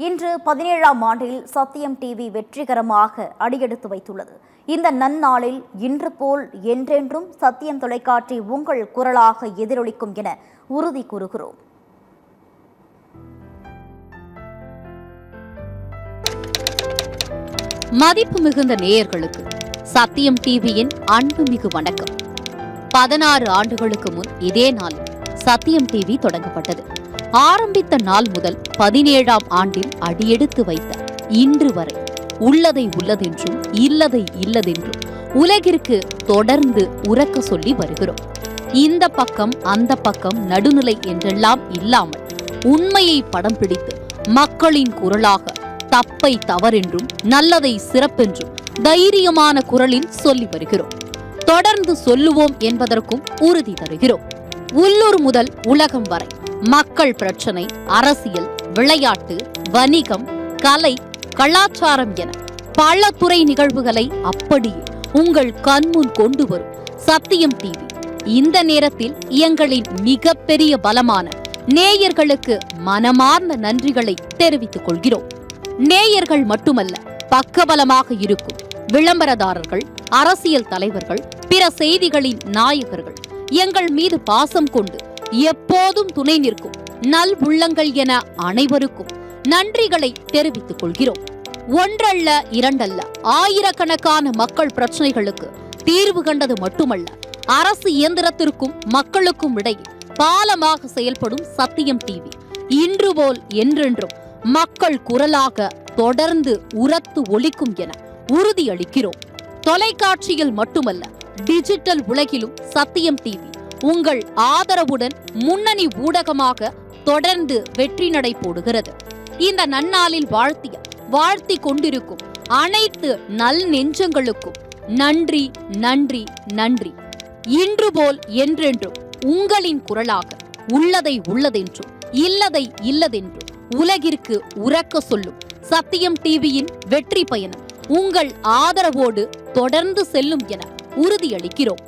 இன்று 17ஆம் ஆண்டில் சத்தியம் டிவி வெற்றிகரமாக அடியெடுத்து வைத்துள்ளது. இந்த நன்னாளில் இன்று போல் என்றென்றும் சத்தியம் தொலைக்காட்சி உங்கள் குரலாக எதிரொலிக்கும் என உறுதி கூறுகிறோம். மதிப்பு மிகுந்த நேயர்களுக்கு சத்தியம் டிவியின் அன்புமிகு வணக்கம். 16 ஆண்டுகளுக்கு முன் இதே நாளில் சத்தியம் டிவி தொடங்கப்பட்டது. ஆரம்பித்த நாள் முதல் 17ஆம் ஆண்டில் அடியெடுத்து வைத்த இன்று வரை உள்ளதை உள்ளதென்றும் இல்லதை இல்லதென்றும் உலகிற்கு தொடர்ந்து உரக்க சொல்லி வருகிறோம். இந்த பக்கம் அந்த பக்கம் நடுநிலை என்றெல்லாம் இல்லாமல் உண்மையை படம் பிடித்து மக்களின் குரலாக தப்பை தவறென்றும் நல்லதை சிறப்பென்றும் தைரியமான குரலில் சொல்லி வருகிறோம். தொடர்ந்து சொல்லுவோம் என்பதற்கும் உறுதி தருகிறோம். உள்ளூர் முதல் உலகம் வரை மக்கள் பிரச்சனை, அரசியல், விளையாட்டு, வணிகம், கலை, கலாச்சாரம் என பல துறை நிகழ்வுகளை அப்படியே உங்கள் கண்முன் கொண்டு வரும் சத்தியம் டிவி இந்த நேரத்தில் எங்களின் மிகப்பெரிய பலமான நேயர்களுக்கு மனமார்ந்த நன்றிகளை தெரிவித்துக் கொள்கிறோம். நேயர்கள் மட்டுமல்ல, பக்கபலமாக இருக்கும் விளம்பரதாரர்கள், அரசியல் தலைவர்கள், பிற செய்திகளின் நாயகர்கள், எங்கள் மீது பாசம் கொண்டு எப்போதும் துணை நிற்கும் நல் உள்ளங்கள் என அனைவருக்கும் நன்றிகளை தெரிவித்துக் கொள்கிறோம். ஒன்றல்ல இரண்டல்ல, ஆயிரக்கணக்கான மக்கள் பிரச்சனைகளுக்கு தீர்வு கண்டது மட்டுமல்ல, அரசு இயந்திரத்திற்கும் மக்களுக்கும் இடையே பாலமாக செயல்படும் சத்தியம் டிவி இன்று போல் என்றென்றும் மக்கள் குரலாக தொடர்ந்து உரத்து ஒலிக்கும் என உறுதியளிக்கிறோம். தொலைக்காட்சியில் மட்டுமல்ல, டிஜிட்டல் உலகிலும் சத்தியம் டிவி உங்கள் ஆதரவுடன் முன்னணி ஊடகமாக தொடர்ந்து வெற்றி நடை போடுகிறது. இந்த நன்னாளில் வாழ்த்தி கொண்டிருக்கும் அனைத்து நல் நெஞ்சங்களுக்கும் நன்றி நன்றி நன்றி. இன்று போல் என்றென்றும் உங்களின் குரலாக உள்ளதை உள்ளதென்றும் இல்லதை இல்லதென்றும் உலகிற்கு உரக்க சொல்லும் சத்தியம் டிவியின் வெற்றி பயணம் உங்கள் ஆதரவோடு தொடர்ந்து செல்லும் என உறுதியளிக்கிறோம்.